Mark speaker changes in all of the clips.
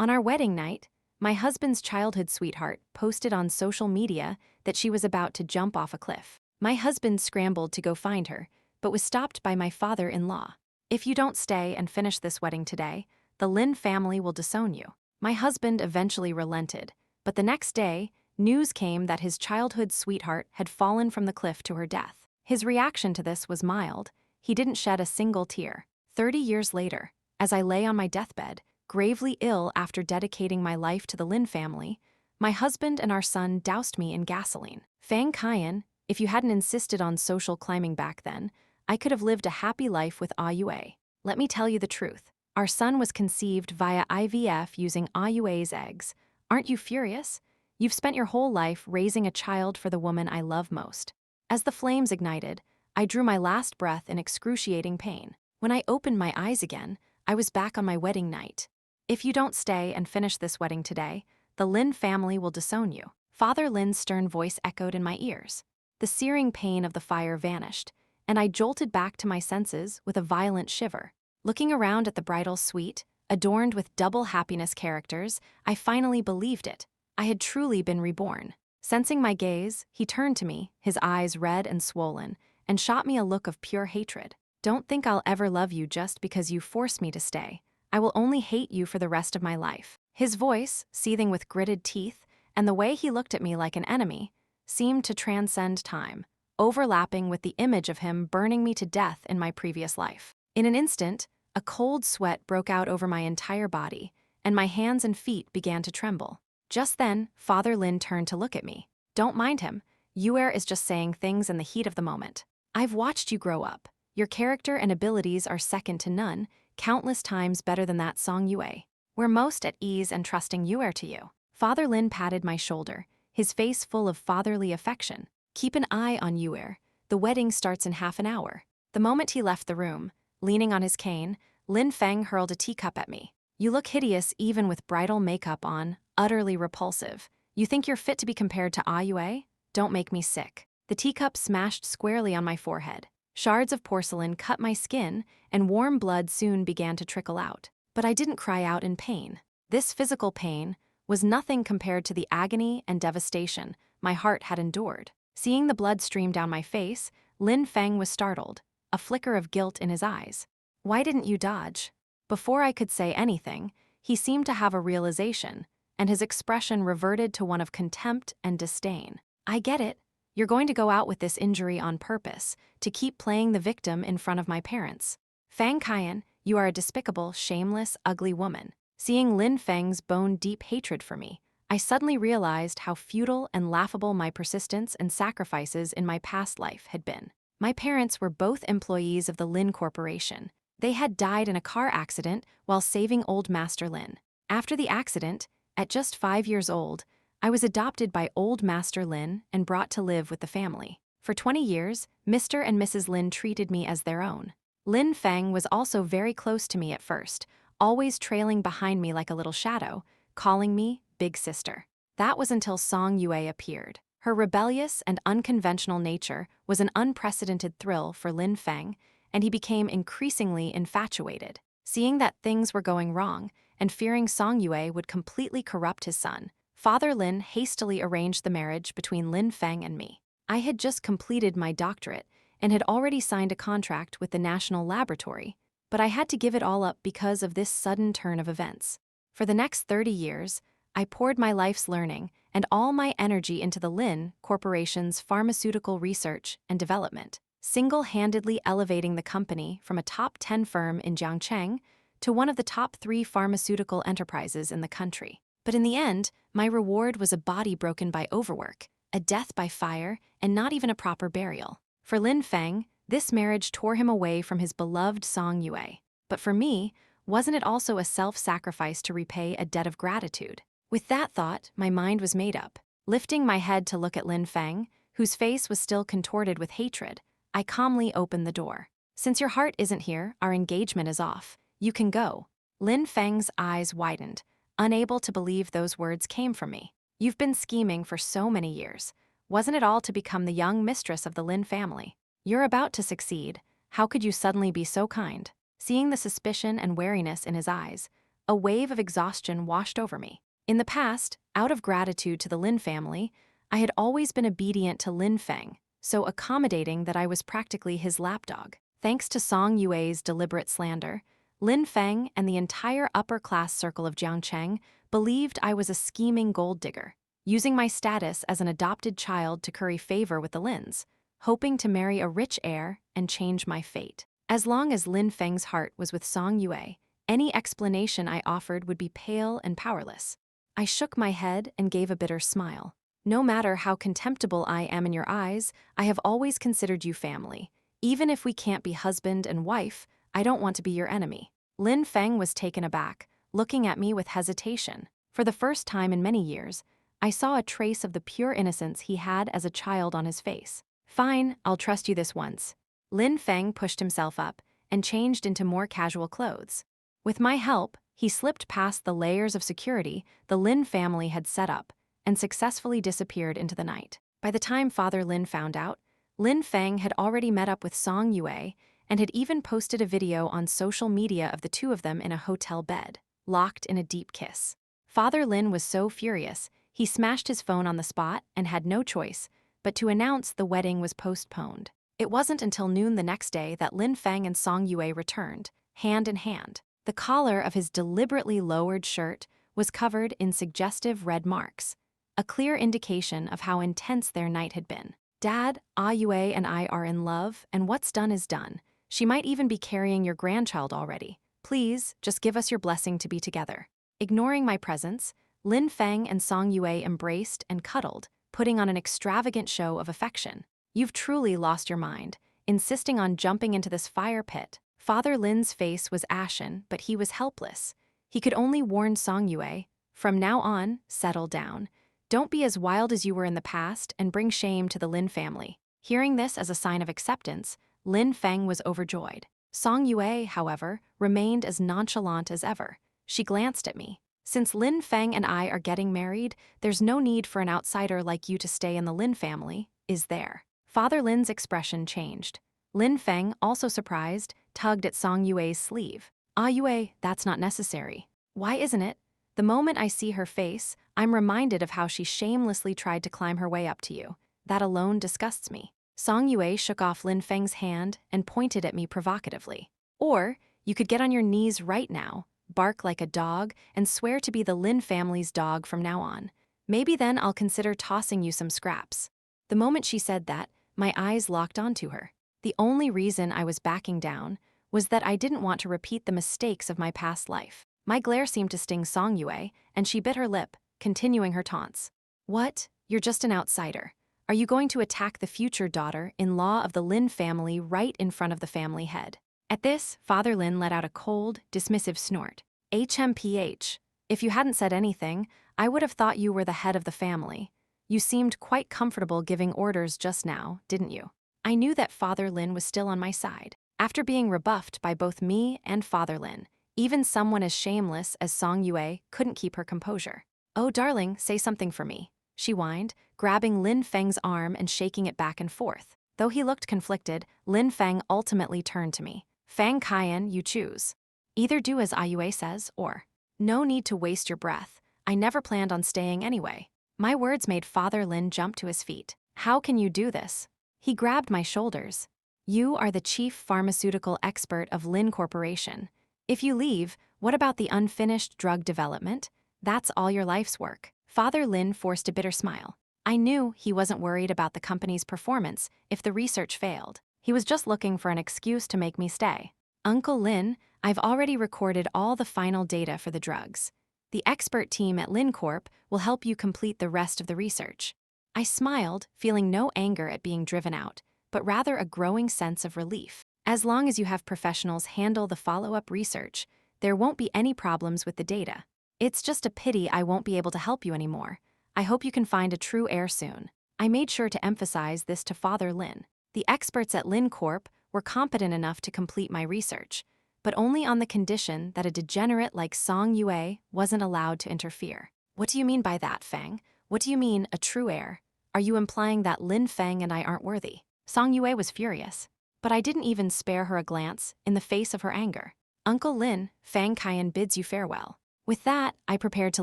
Speaker 1: On our wedding night, my husband's childhood sweetheart posted on social media that she was about to jump off a cliff. My husband scrambled to go find her, but was stopped by my father-in-law. "If you don't stay and finish this wedding today, the Lin family will disown you." My husband eventually relented, but the next day, news came that his childhood sweetheart had fallen from the cliff to her death. His reaction to this was mild. He didn't shed a single tear. 30 years later, as I lay on my deathbed, gravely ill after dedicating my life to the Lin family, my husband and our son doused me in gasoline. Fang Kian, if you hadn't insisted on social climbing back then, I could have lived a happy life with Ayue. Let me tell you the truth. Our son was conceived via IVF using Ayue's eggs. Aren't you furious? You've spent your whole life raising a child for the woman I love most. As the flames ignited, I drew my last breath in excruciating pain. When I opened my eyes again, I was back on my wedding night. "If you don't stay and finish this wedding today, the Lin family will disown you." Father Lin's stern voice echoed in my ears. The searing pain of the fire vanished, and I jolted back to my senses with a violent shiver. Looking around at the bridal suite, adorned with double happiness characters, I finally believed it. I had truly been reborn. Sensing my gaze, he turned to me, his eyes red and swollen, and shot me a look of pure hatred. "Don't think I'll ever love you just because you force me to stay. I will only hate you for the rest of my life." His voice, seething with gritted teeth, and the way he looked at me like an enemy, seemed to transcend time, overlapping with the image of him burning me to death in my previous life. In an instant, a cold sweat broke out over my entire body, and my hands and feet began to tremble. Just then, Father Lin turned to look at me. "Don't mind him. Yue is just saying things in the heat of the moment. I've watched you grow up. Your character and abilities are second to none, countless times better than that Song Yue. We're most at ease and trusting Yue to you." Father Lin patted my shoulder, his face full of fatherly affection. "Keep an eye on Yue. The wedding starts in half an hour." The moment he left the room, leaning on his cane, Lin Feng hurled a teacup at me. "You look hideous even with bridal makeup on, utterly repulsive. You think you're fit to be compared to Ayue? Don't make me sick." The teacup smashed squarely on my forehead. Shards of porcelain cut my skin, and warm blood soon began to trickle out. But I didn't cry out in pain. This physical pain was nothing compared to the agony and devastation my heart had endured. Seeing the blood stream down my face, Lin Feng was startled, a flicker of guilt in his eyes. "Why didn't you dodge?" Before I could say anything, he seemed to have a realization, and his expression reverted to one of contempt and disdain. "I get it. You're going to go out with this injury on purpose, to keep playing the victim in front of my parents. Fang Kian, you are a despicable, shameless, ugly woman." Seeing Lin Feng's bone-deep hatred for me, I suddenly realized how futile and laughable my persistence and sacrifices in my past life had been. My parents were both employees of the Lin Corporation. They had died in a car accident while saving old Master Lin. After the accident, at just 5 years old, I was adopted by old Master Lin and brought to live with the family. For 20 years, Mr. and Mrs. Lin treated me as their own. Lin Feng was also very close to me at first, always trailing behind me like a little shadow, calling me Big Sister. That was until Song Yue appeared. Her rebellious and unconventional nature was an unprecedented thrill for Lin Feng, and he became increasingly infatuated. Seeing that things were going wrong, and fearing Song Yue would completely corrupt his son, Father Lin hastily arranged the marriage between Lin Feng and me. I had just completed my doctorate and had already signed a contract with the National Laboratory, but I had to give it all up because of this sudden turn of events. For the next 30 years, I poured my life's learning and all my energy into the Lin Corporation's pharmaceutical research and development, single-handedly elevating the company from a top 10 firm in Jiangcheng to one of the top 3 pharmaceutical enterprises in the country. But in the end, my reward was a body broken by overwork, a death by fire, and not even a proper burial. For Lin Feng, this marriage tore him away from his beloved Song Yue. But for me, wasn't it also a self-sacrifice to repay a debt of gratitude? With that thought, my mind was made up. Lifting my head to look at Lin Feng, whose face was still contorted with hatred, I calmly opened the door. "Since your heart isn't here, our engagement is off. You can go." Lin Feng's eyes widened, unable to believe those words came from me. "You've been scheming for so many years. Wasn't it all to become the young mistress of the Lin family? You're about to succeed. How could you suddenly be so kind?" Seeing the suspicion and wariness in his eyes, A wave of exhaustion washed over me. In the past, out of gratitude to the Lin family, I had always been obedient to Lin Feng, so accommodating that I was practically his lapdog. Thanks to Song Yue's deliberate slander, Lin Feng and the entire upper-class circle of Jiangcheng believed I was a scheming gold digger, using my status as an adopted child to curry favor with the Lins, hoping to marry a rich heir and change my fate. As long as Lin Feng's heart was with Song Yue, any explanation I offered would be pale and powerless. I shook my head and gave a bitter smile. No matter how contemptible I am in your eyes, I have always considered you family. Even if we can't be husband and wife, I don't want to be your enemy. Lin Feng was taken aback, looking at me with hesitation. For the first time in many years, I saw a trace of the pure innocence he had as a child on his face. Fine, I'll trust you this once. Lin Feng pushed himself up and changed into more casual clothes. With my help, he slipped past the layers of security the Lin family had set up and successfully disappeared into the night. By the time Father Lin found out, Lin Feng had already met up with Song Yue and had even posted a video on social media of the two of them in a hotel bed, locked in a deep kiss. Father Lin was so furious, he smashed his phone on the spot and had no choice but to announce the wedding was postponed. It wasn't until noon the next day that Lin Feng and Song Yue returned, hand in hand. The collar of his deliberately lowered shirt was covered in suggestive red marks, a clear indication of how intense their night had been. Dad, Ah Yue and I are in love, and what's done is done. She might even be carrying your grandchild already. Please, just give us your blessing to be together. Ignoring my presence, Lin Feng and Song Yue embraced and cuddled, putting on an extravagant show of affection. You've truly lost your mind, insisting on jumping into this fire pit. Father Lin's face was ashen, but he was helpless. He could only warn Song Yue, from now on, settle down. Don't be as wild as you were in the past and bring shame to the Lin family. Hearing this as a sign of acceptance, Lin Feng was overjoyed. Song Yue, however, remained as nonchalant as ever. She glanced at me. Since Lin Feng and I are getting married, there's no need for an outsider like you to stay in the Lin family, is there? Father Lin's expression changed. Lin Feng, also surprised, tugged at Song Yue's sleeve. Ah Yue, that's not necessary. Why isn't it? The moment I see her face, I'm reminded of how she shamelessly tried to climb her way up to you. That alone disgusts me. Song Yue shook off Lin Feng's hand and pointed at me provocatively. Or, you could get on your knees right now, bark like a dog, and swear to be the Lin family's dog from now on. Maybe then I'll consider tossing you some scraps. The moment she said that, my eyes locked onto her. The only reason I was backing down was that I didn't want to repeat the mistakes of my past life. My glare seemed to sting Song Yue, and she bit her lip, continuing her taunts. What? You're just an outsider. Are you going to attack the future daughter-in-law of the Lin family right in front of the family head? At this, Father Lin let out a cold, dismissive snort. HMPH. If you hadn't said anything, I would have thought you were the head of the family. You seemed quite comfortable giving orders just now, didn't you? I knew that Father Lin was still on my side. After being rebuffed by both me and Father Lin, even someone as shameless as Song Yue couldn't keep her composure. Oh, darling, say something for me, she whined, grabbing Lin Feng's arm and shaking it back and forth. Though he looked conflicted, Lin Feng ultimately turned to me. Fang Kaiyan, you choose. Either do as Ah Yue says, or... No need to waste your breath. I never planned on staying anyway. My words made Father Lin jump to his feet. How can you do this? He grabbed my shoulders. You are the chief pharmaceutical expert of Lin Corporation. If you leave, what about the unfinished drug development? That's all your life's work. Father Lin forced a bitter smile. I knew he wasn't worried about the company's performance if the research failed. He was just looking for an excuse to make me stay. Uncle Lin, I've already recorded all the final data for the drugs. The expert team at Lin Corp will help you complete the rest of the research. I smiled, feeling no anger at being driven out, but rather a growing sense of relief. As long as you have professionals handle the follow-up research, there won't be any problems with the data. It's just a pity I won't be able to help you anymore. I hope you can find a true heir soon. I made sure to emphasize this to Father Lin. The experts at Lin Corp were competent enough to complete my research, but only on the condition that a degenerate like Song Yue wasn't allowed to interfere. What do you mean by that, Feng? What do you mean, a true heir? Are you implying that Lin Feng and I aren't worthy? Song Yue was furious, but I didn't even spare her a glance in the face of her anger. Uncle Lin, Fang Kaiyan bids you farewell. With that, I prepared to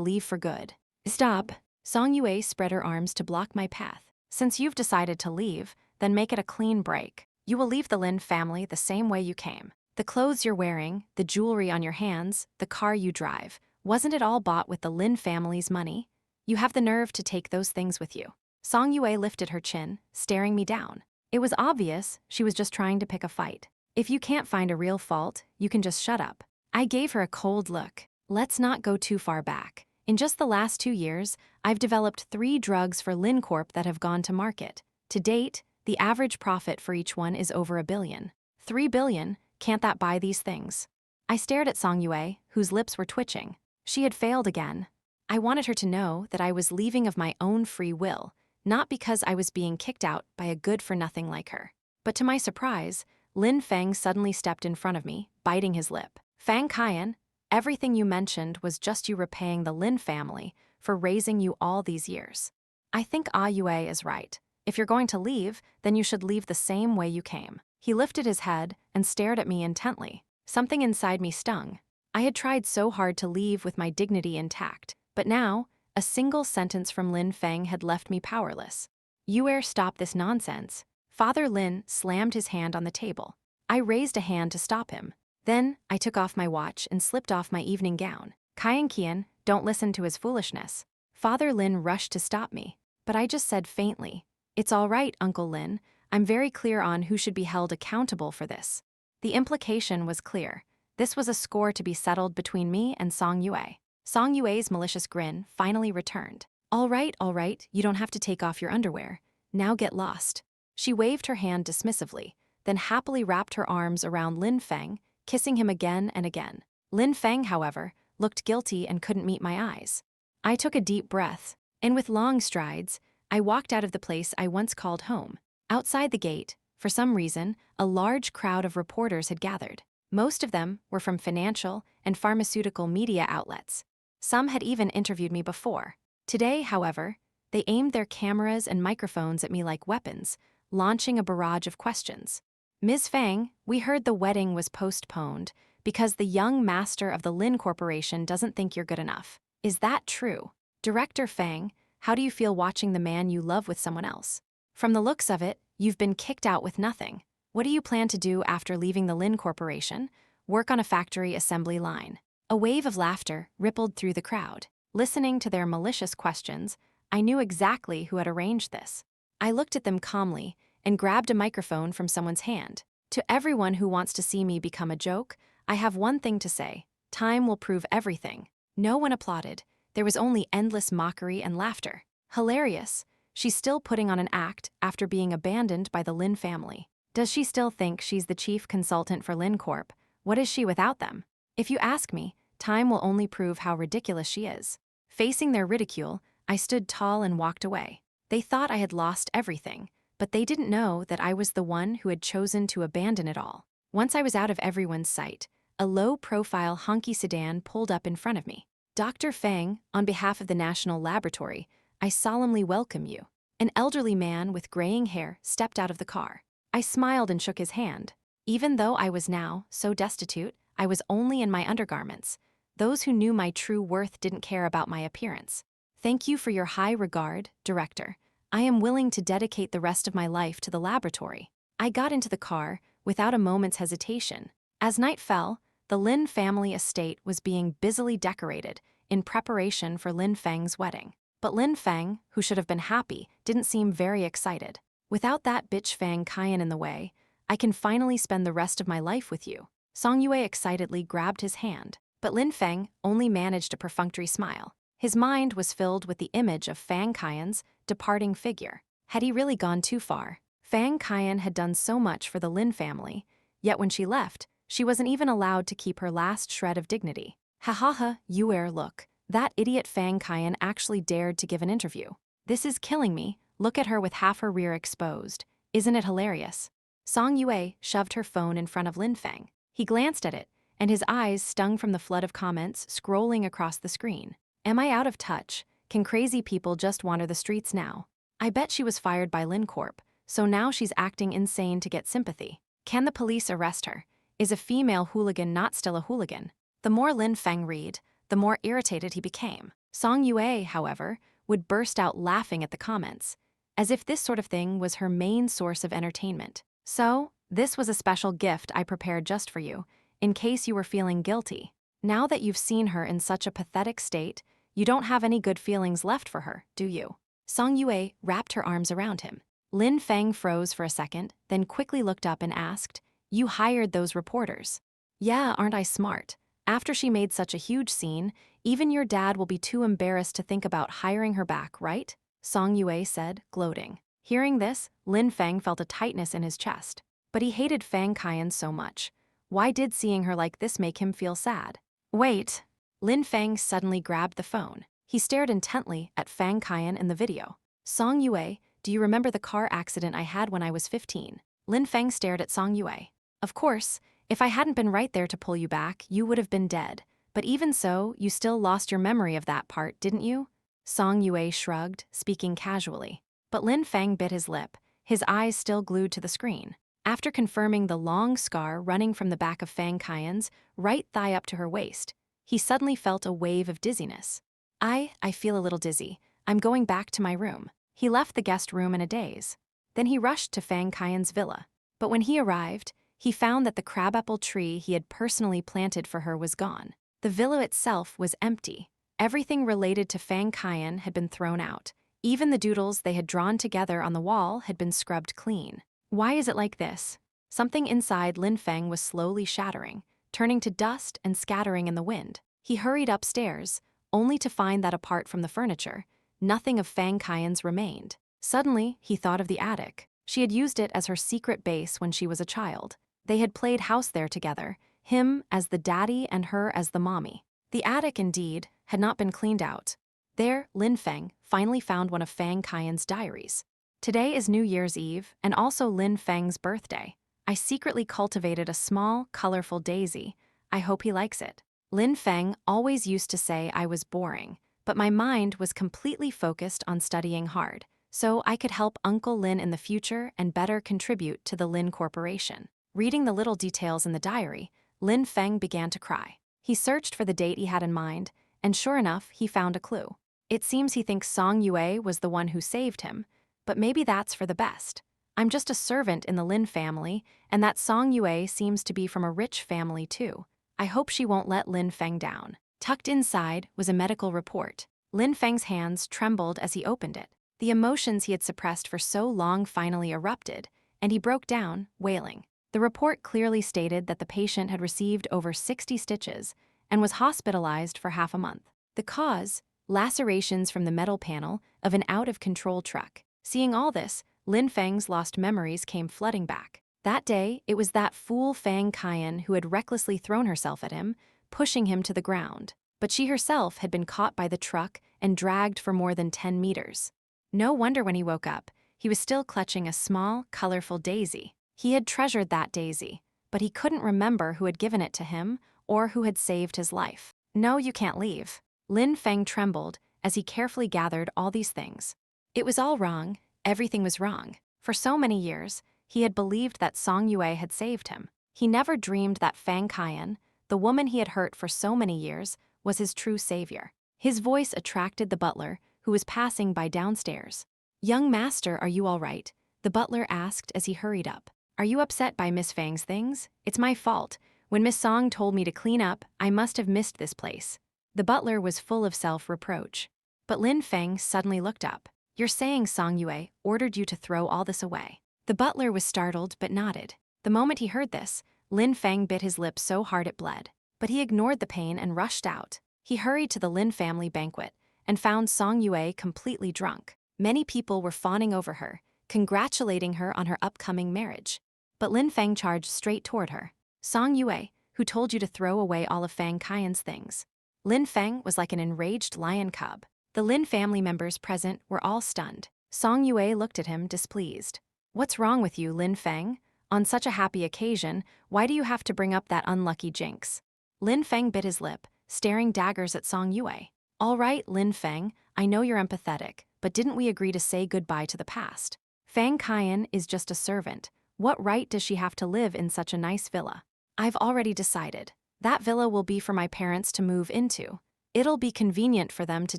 Speaker 1: leave for good. Stop. Song Yue spread her arms to block my path. Since you've decided to leave, then make it a clean break. You will leave the Lin family the same way you came. The clothes you're wearing, the jewelry on your hands, the car you drive, wasn't it all bought with the Lin family's money? You have the nerve to take those things with you. Song Yue lifted her chin, staring me down. It was obvious she was just trying to pick a fight. If you can't find a real fault, you can just shut up. I gave her a cold look. Let's not go too far back. In just the last 2 years, I've developed 3 drugs for Lin Corp that have gone to market. To date, the average profit for each one is over $1 billion. 3 billion, can't that buy these things? I stared at Song Yue, whose lips were twitching. She had failed again. I wanted her to know that I was leaving of my own free will, not because I was being kicked out by a good-for-nothing like her. But to my surprise, Lin Feng suddenly stepped in front of me, biting his lip. Fang Kaiyan, everything you mentioned was just you repaying the Lin family for raising you all these years. I think Ah Yue is right. If you're going to leave, then you should leave the same way you came. He lifted his head and stared at me intently. Something inside me stung. I had tried so hard to leave with my dignity intact, but now, a single sentence from Lin Feng had left me powerless. Yue, stop this nonsense. Father Lin slammed his hand on the table. I raised a hand to stop him. Then, I took off my watch and slipped off my evening gown. Kaiyan Qian, don't listen to his foolishness. Father Lin rushed to stop me, but I just said faintly, "It's all right, Uncle Lin. I'm very clear on who should be held accountable for this." The implication was clear. This was a score to be settled between me and Song Yue. Song Yue's malicious grin finally returned. All right, you don't have to take off your underwear. Now get lost." She waved her hand dismissively, then happily wrapped her arms around Lin Feng, kissing him again and again. Lin Feng, however, looked guilty and couldn't meet my eyes. I took a deep breath, and with long strides, I walked out of the place I once called home. Outside the gate, for some reason, a large crowd of reporters had gathered. Most of them were from financial and pharmaceutical media outlets. Some had even interviewed me before. Today, however, they aimed their cameras and microphones at me like weapons, launching a barrage of questions. "Ms. Fang, we heard the wedding was postponed because the young master of the Lin Corporation doesn't think you're good enough. Is that true? Director Fang, how do you feel watching the man you love with someone else? From the looks of it, you've been kicked out with nothing. What do you plan to do after leaving the Lin Corporation? Work on a factory assembly line." A wave of laughter rippled through the crowd. Listening to their malicious questions, I knew exactly who had arranged this. I looked at them calmly and grabbed a microphone from someone's hand. To everyone who wants to see me become a joke, I have one thing to say: time will prove everything. No one applauded. There was only endless mockery and laughter. Hilarious. She's still putting on an act after being abandoned by the Lin family. Does she still think she's the chief consultant for Lin Corp? What is she without them? If you ask me, time will only prove how ridiculous she is. Facing their ridicule, I stood tall and walked away. They thought I had lost everything, but they didn't know that I was the one who had chosen to abandon it all. Once I was out of everyone's sight, a low-profile honky sedan pulled up in front of me. "Dr. Fang, on behalf of the National Laboratory, I solemnly welcome you." An elderly man with graying hair stepped out of the car. I smiled and shook his hand. Even though I was now so destitute, I was only in my undergarments. Those who knew my true worth didn't care about my appearance. "Thank you for your high regard, Director. I am willing to dedicate the rest of my life to the laboratory." I got into the car without a moment's hesitation. As night fell, the Lin family estate was being busily decorated in preparation for Lin Feng's wedding. But Lin Feng, who should have been happy, didn't seem very excited. "Without that bitch Fang Kaiyan in the way, I can finally spend the rest of my life with you." Song Yue excitedly grabbed his hand, but Lin Feng only managed a perfunctory smile. His mind was filled with the image of Fang Kaiyan's departing figure. Had he really gone too far? Fang Kaiyan had done so much for the Lin family, yet when she left, she wasn't even allowed to keep her last shred of dignity. Ha ha ha, Yue, look. That idiot Fang Kaiyan actually dared to give an interview. This is killing me. Look at her with half her rear exposed. Isn't it hilarious? Song Yue shoved her phone in front of Lin Feng. He glanced at it, and his eyes stung from the flood of comments scrolling across the screen. Am I out of touch? Can crazy people just wander the streets now? I bet she was fired by Lin Corp, so now she's acting insane to get sympathy. Can the police arrest her? Is a female hooligan not still a hooligan? The more Lin Feng read, the more irritated he became. Song Yue, however, would burst out laughing at the comments, as if this sort of thing was her main source of entertainment. So, this was a special gift I prepared just for you, in case you were feeling guilty. Now that you've seen her in such a pathetic state, you don't have any good feelings left for her, do you? Song Yue wrapped her arms around him. Lin Feng froze for a second, then quickly looked up and asked, "You hired those reporters?" "Yeah, aren't I smart? After she made such a huge scene, even your dad will be too embarrassed to think about hiring her back, right?" Song Yue said, gloating. Hearing this, Lin Feng felt a tightness in his chest. But he hated Fang Qian so much. Why did seeing her like this make him feel sad? Wait! Lin Feng suddenly grabbed the phone. He stared intently at Fang Qian in the video. "Song Yue, do you remember the car accident I had when I was 15? Lin Feng stared at Song Yue. "Of course, if I hadn't been right there to pull you back, you would have been dead. But even so, you still lost your memory of that part, didn't you?" Song Yue shrugged, speaking casually. But Lin Feng bit his lip, his eyes still glued to the screen. After confirming the long scar running from the back of Fang Qian's right thigh up to her waist, he suddenly felt a wave of dizziness. I feel a little dizzy. I'm going back to my room." He left the guest room in a daze. Then he rushed to Fang Qian's villa. But when he arrived, he found that the crabapple tree he had personally planted for her was gone. The villa itself was empty. Everything related to Fang Qian had been thrown out. Even the doodles they had drawn together on the wall had been scrubbed clean. Why is it like this? Something inside Lin Feng was slowly shattering, turning to dust and scattering in the wind. He hurried upstairs, only to find that apart from the furniture, nothing of Fang Qian's remained. Suddenly, he thought of the attic. She had used it as her secret base when she was a child. They had played house there together, him as the daddy and her as the mommy. The attic, indeed, had not been cleaned out. There, Lin Feng finally found one of Fang Qian's diaries. "Today is New Year's Eve and also Lin Feng's birthday. I secretly cultivated a small, colorful daisy. I hope he likes it. Lin Feng always used to say I was boring, but my mind was completely focused on studying hard, so I could help Uncle Lin in the future and better contribute to the Lin Corporation." Reading the little details in the diary, Lin Feng began to cry. He searched for the date he had in mind, and sure enough, he found a clue. It seems he thinks Song Yue was the one who saved him, but maybe that's for the best. "I'm just a servant in the Lin family, and that Song Yue seems to be from a rich family too. I hope she won't let Lin Feng down." Tucked inside was a medical report. Lin Feng's hands trembled as he opened it. The emotions he had suppressed for so long finally erupted, and he broke down, wailing. The report clearly stated that the patient had received over 60 stitches and was hospitalized for half a month. The cause? Lacerations from the metal panel of an out-of-control truck. Seeing all this, Lin Feng's lost memories came flooding back. That day, it was that fool Fang Qian who had recklessly thrown herself at him, pushing him to the ground. But she herself had been caught by the truck and dragged for more than 10 meters. No wonder when he woke up, he was still clutching a small, colorful daisy. He had treasured that daisy, but he couldn't remember who had given it to him or who had saved his life. "No, you can't leave." Lin Feng trembled as he carefully gathered all these things. It was all wrong. Everything was wrong. For so many years, he had believed that Song Yue had saved him. He never dreamed that Fang Qian, the woman he had hurt for so many years, was his true savior. His voice attracted the butler, who was passing by downstairs. "Young master, are you all right?" the butler asked as he hurried up. "Are you upset by Miss Fang's things? It's my fault. When Miss Song told me to clean up, I must have missed this place." The butler was full of self-reproach. But Lin Feng suddenly looked up. "You're saying Song Yue ordered you to throw all this away?" The butler was startled but nodded. The moment he heard this, Lin Feng bit his lip so hard it bled. But he ignored the pain and rushed out. He hurried to the Lin family banquet and found Song Yue completely drunk. Many people were fawning over her, congratulating her on her upcoming marriage. But Lin Feng charged straight toward her. "Song Yue, who told you to throw away all of Fang Qian's things?" Lin Feng was like an enraged lion cub. The Lin family members present were all stunned. Song Yue looked at him displeased. "What's wrong with you, Lin Feng? On such a happy occasion, why do you have to bring up that unlucky jinx?" Lin Feng bit his lip, staring daggers at Song Yue. "All right, Lin Feng, I know you're empathetic, but didn't we agree to say goodbye to the past? Fang Qian is just a servant. What right does she have to live in such a nice villa?" I've already decided. That villa will be for my parents to move into. It'll be convenient for them to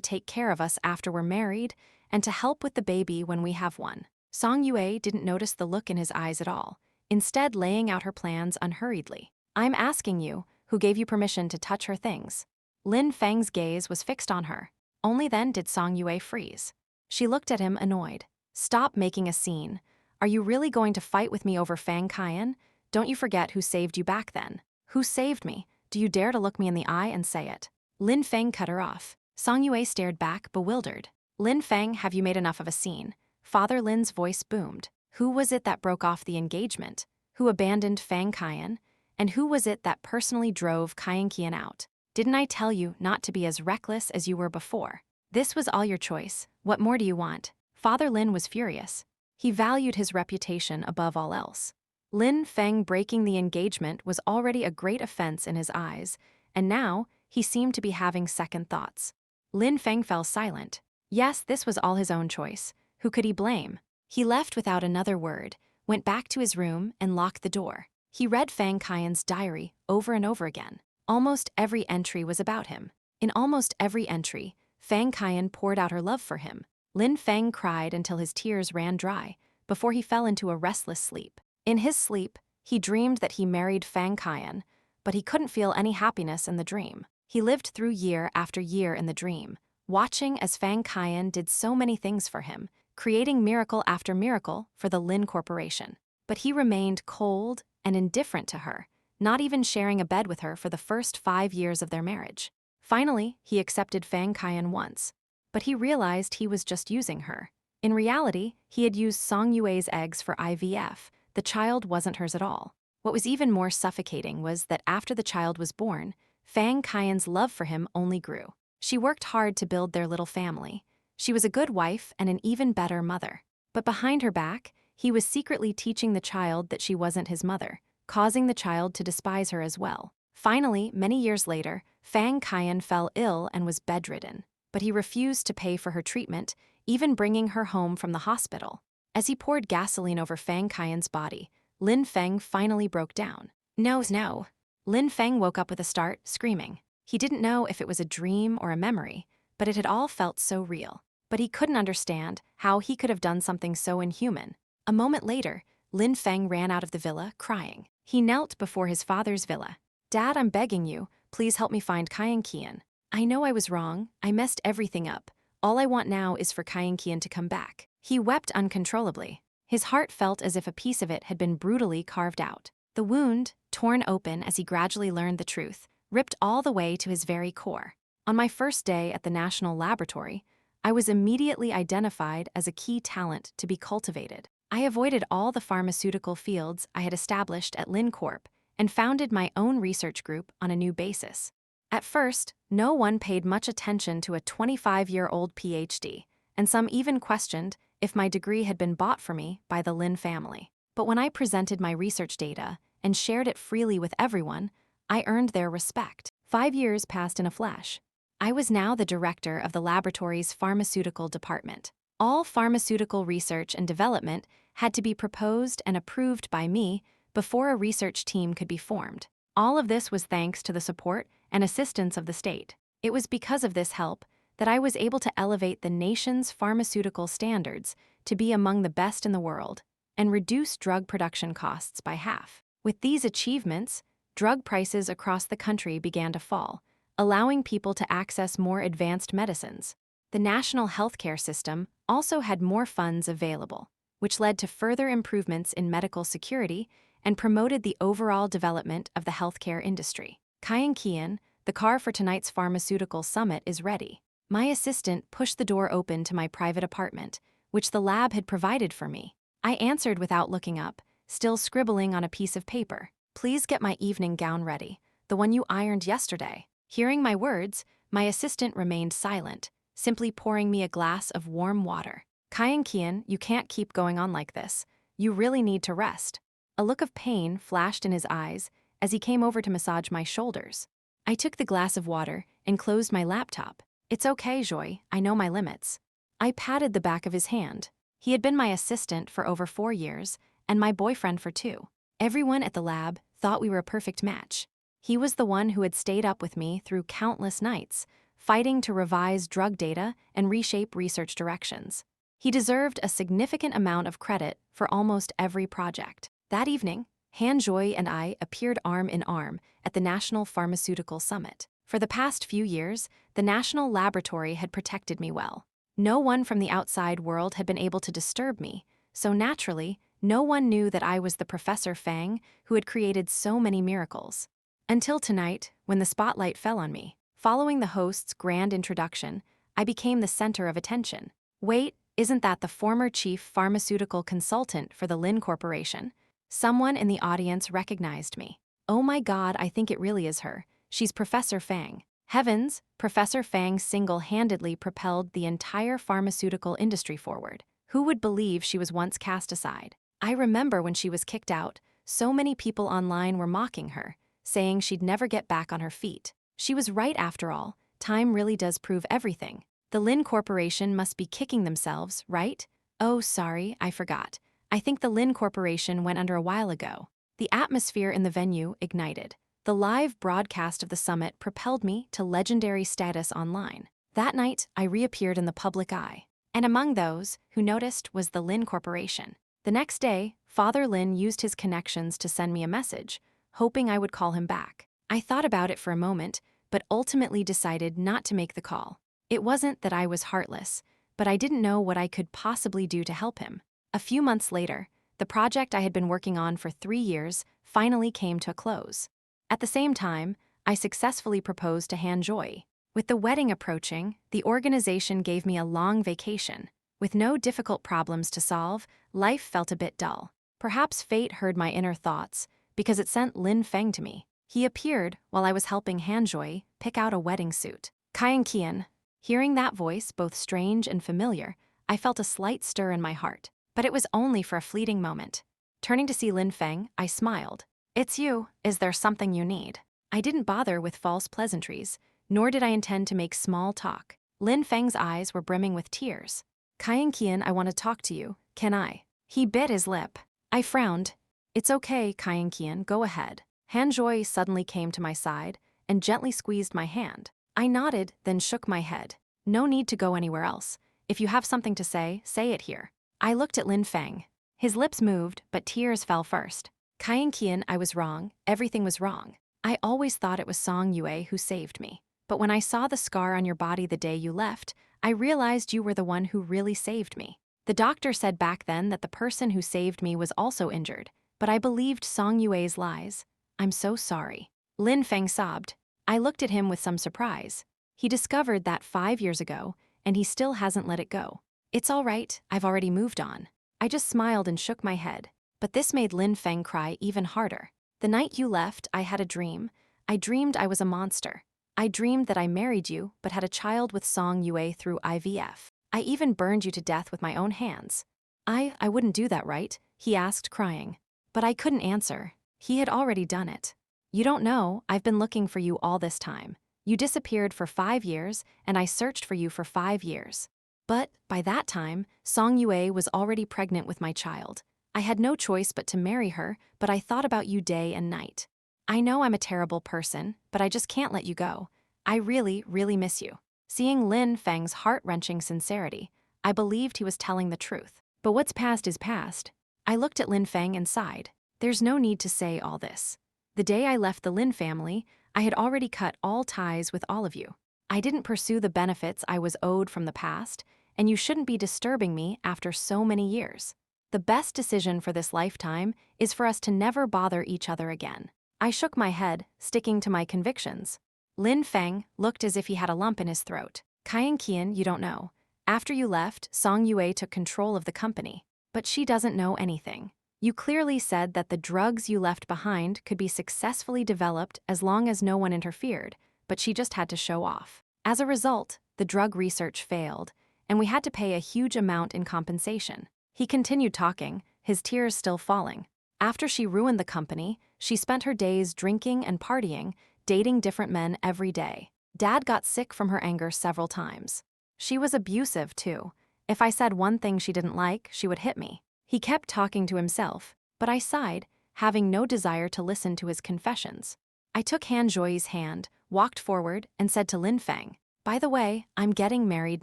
Speaker 1: take care of us after we're married and to help with the baby when we have one. Song Yue didn't notice the look in his eyes at all, instead laying out her plans unhurriedly. I'm asking you, who gave you permission to touch her things? Lin Feng's gaze was fixed on her. Only then did Song Yue freeze. She looked at him annoyed. Stop making a scene. Are you really going to fight with me over Fang Kian? Don't you forget who saved you back then. Who saved me? Do you dare to look me in the eye and say it? Lin Feng cut her off. Song Yue stared back, bewildered. Lin Feng, have you made enough of a scene? Father Lin's voice boomed. Who was it that broke off the engagement? Who abandoned Fang Kian? And who was it that personally drove Kian Qian out? Didn't I tell you not to be as reckless as you were before? This was all your choice. What more do you want? Father Lin was furious. He valued his reputation above all else. Lin Feng breaking the engagement was already a great offense in his eyes, and now he seemed to be having second thoughts. Lin Feng fell silent. Yes, this was all his own choice. Who could he blame? He left without another word, went back to his room, and locked the door. He read Fang Kian's diary over and over again. Almost every entry was about him. In almost every entry, Fang Kian poured out her love for him. Lin Feng cried until his tears ran dry, before he fell into a restless sleep. In his sleep, he dreamed that he married Fang Kian, but he couldn't feel any happiness in the dream. He lived through year after year in the dream, watching as Fang Kian did so many things for him, creating miracle after miracle for the Lin Corporation. But he remained cold and indifferent to her, not even sharing a bed with her for the first 5 years of their marriage. Finally, he accepted Fang Kian once, but he realized he was just using her. In reality, he had used Song Yue's eggs for IVF. The child wasn't hers at all. What was even more suffocating was that after the child was born, Fang Kian's love for him only grew. She worked hard to build their little family. She was a good wife and an even better mother. But behind her back, he was secretly teaching the child that she wasn't his mother, causing the child to despise her as well. Finally, many years later, Fang Kian fell ill and was bedridden. But he refused to pay for her treatment, even bringing her home from the hospital. As he poured gasoline over Fang Kian's body, Lin Feng finally broke down. No. Lin Feng woke up with a start, screaming. He didn't know if it was a dream or a memory, but it had all felt so real. But he couldn't understand how he could have done something so inhuman. A moment later, Lin Feng ran out of the villa, crying. He knelt before his father's villa. Dad, I'm begging you, please help me find Kian Qian. I know I was wrong, I messed everything up. All I want now is for Kian Qian to come back. He wept uncontrollably. His heart felt as if a piece of it had been brutally carved out. The wound, torn open as he gradually learned the truth, ripped all the way to his very core. On my first day at the National Laboratory, I was immediately identified as a key talent to be cultivated. I avoided all the pharmaceutical fields I had established at LinCorp and founded my own research group on a new basis. At first, no one paid much attention to a 25-year-old PhD, and some even questioned if my degree had been bought for me by the Lin family. But when I presented my research data and shared it freely with everyone, I earned their respect. 5 years passed in a flash. I was now the director of the laboratory's pharmaceutical department. All pharmaceutical research and development had to be proposed and approved by me before a research team could be formed. All of this was thanks to the support and assistance of the state. It was because of this help that I was able to elevate the nation's pharmaceutical standards to be among the best in the world and reduce drug production costs by half. With these achievements, drug prices across the country began to fall, allowing people to access more advanced medicines. The national healthcare system also had more funds available, which led to further improvements in medical security and promoted the overall development of the healthcare industry. Kian Qian, the car for tonight's pharmaceutical summit is ready. My assistant pushed the door open to my private apartment, which the lab had provided for me. I answered without looking up, still scribbling on a piece of paper. Please get my evening gown ready, the one you ironed yesterday. Hearing my words, my assistant remained silent, simply pouring me a glass of warm water. Kian Qian, you can't keep going on like this. You really need to rest. A look of pain flashed in his eyes as he came over to massage my shoulders. I took the glass of water and closed my laptop. It's okay, Joy, I know my limits. I patted the back of his hand. He had been my assistant for over 4 years and my boyfriend for 2. Everyone at the lab thought we were a perfect match. He was the one who had stayed up with me through countless nights, fighting to revise drug data and reshape research directions. He deserved a significant amount of credit for almost every project. That evening, Han Joy and I appeared arm in arm at the National Pharmaceutical Summit. For the past few years, the National Laboratory had protected me well. No one from the outside world had been able to disturb me, so naturally, no one knew that I was the Professor Fang who had created so many miracles. Until tonight, when the spotlight fell on me. Following the host's grand introduction, I became the center of attention. Wait, isn't that the former chief pharmaceutical consultant for the Lin Corporation? Someone in the audience recognized me. Oh my God, I think it really is her. She's Professor Fang. Heavens, Professor Fang single-handedly propelled the entire pharmaceutical industry forward. Who would believe she was once cast aside? I remember when she was kicked out, so many people online were mocking her, saying she'd never get back on her feet. She was right after all. Time really does prove everything. The Lin Corporation must be kicking themselves, right? Oh, sorry, I forgot. I think the Lin Corporation went under a while ago. The atmosphere in the venue ignited. The live broadcast of the summit propelled me to legendary status online. That night, I reappeared in the public eye. And among those who noticed was the Lin Corporation. The next day, Father Lin used his connections to send me a message, hoping I would call him back. I thought about it for a moment, but ultimately decided not to make the call. It wasn't that I was heartless, but I didn't know what I could possibly do to help him. A few months later, the project I had been working on for 3 years finally came to a close. At the same time, I successfully proposed to Han Joy. With the wedding approaching, the organization gave me a long vacation. With no difficult problems to solve, life felt a bit dull. Perhaps fate heard my inner thoughts, because it sent Lin Feng to me. He appeared while I was helping Han Joy pick out a wedding suit. Kian Kian. Hearing that voice, both strange and familiar, I felt a slight stir in my heart. But it was only for a fleeting moment. Turning to see Lin Feng, I smiled. It's you. Is there something you need? I didn't bother with false pleasantries, nor did I intend to make small talk. Lin Feng's eyes were brimming with tears. Kian Kian, I want to talk to you. Can I? He bit his lip. I frowned. It's okay, Kian Kian, go ahead. Han Joy suddenly came to my side and gently squeezed my hand. I nodded, then shook my head. No need to go anywhere else. If you have something to say it here. I looked at Lin Feng. His lips moved, but tears fell first. Kian Kian, I was wrong. Everything was wrong. I always thought it was Song Yue who saved me. But when I saw the scar on your body the day you left, I realized you were the one who really saved me. The doctor said back then that the person who saved me was also injured, but I believed Song Yue's lies. I'm so sorry. Lin Feng sobbed. I looked at him with some surprise. He discovered that 5 years ago, and he still hasn't let it go. It's all right, I've already moved on. I just smiled and shook my head. But this made Lin Feng cry even harder. The night you left, I had a dream. I dreamed I was a monster. I dreamed that I married you, but had a child with Song Yue through IVF. I even burned you to death with my own hands. I wouldn't do that, right? He asked, crying. But I couldn't answer. He had already done it. You don't know, I've been looking for you all this time. You disappeared for 5 years, and I searched for you for 5 years. But, by that time, Song Yue was already pregnant with my child. I had no choice but to marry her, but I thought about you day and night. I know I'm a terrible person, but I just can't let you go. I really, really miss you. Seeing Lin Feng's heart-wrenching sincerity, I believed he was telling the truth. But what's past is past. I looked at Lin Feng and sighed. There's no need to say all this. The day I left the Lin family, I had already cut all ties with all of you. I didn't pursue the benefits I was owed from the past, and you shouldn't be disturbing me after so many years. The best decision for this lifetime is for us to never bother each other again. I shook my head, sticking to my convictions. Lin Feng looked as if he had a lump in his throat. Kian Kian, you don't know. After you left, Song Yue took control of the company. But she doesn't know anything. You clearly said that the drugs you left behind could be successfully developed as long as no one interfered, but she just had to show off. As a result, the drug research failed, and we had to pay a huge amount in compensation. He continued talking, his tears still falling. After she ruined the company, she spent her days drinking and partying, dating different men every day. Dad got sick from her anger several times. She was abusive, too. If I said one thing she didn't like, she would hit me. He kept talking to himself, but I sighed, having no desire to listen to his confessions. I took Han Joi's hand, walked forward, and said to Lin Feng, "By the way, I'm getting married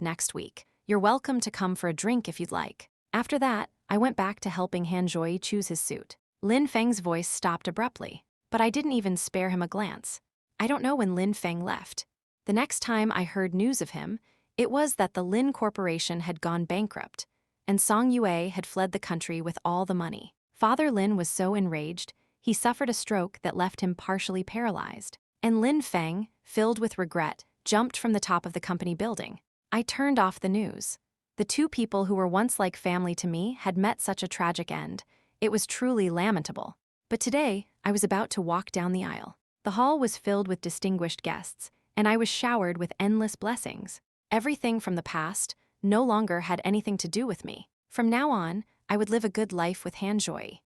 Speaker 1: next week. You're welcome to come for a drink if you'd like." After that, I went back to helping Han Joi choose his suit. Lin Feng's voice stopped abruptly, but I didn't even spare him a glance. I don't know when Lin Feng left. The next time I heard news of him, it was that the Lin Corporation had gone bankrupt, and Song Yue had fled the country with all the money. Father Lin was so enraged, he suffered a stroke that left him partially paralyzed. And Lin Feng, filled with regret, jumped from the top of the company building. I turned off the news. The two people who were once like family to me had met such a tragic end. It was truly lamentable. But today, I was about to walk down the aisle. The hall was filled with distinguished guests, and I was showered with endless blessings. Everything from the past no longer had anything to do with me. From now on, I would live a good life with Han Joi.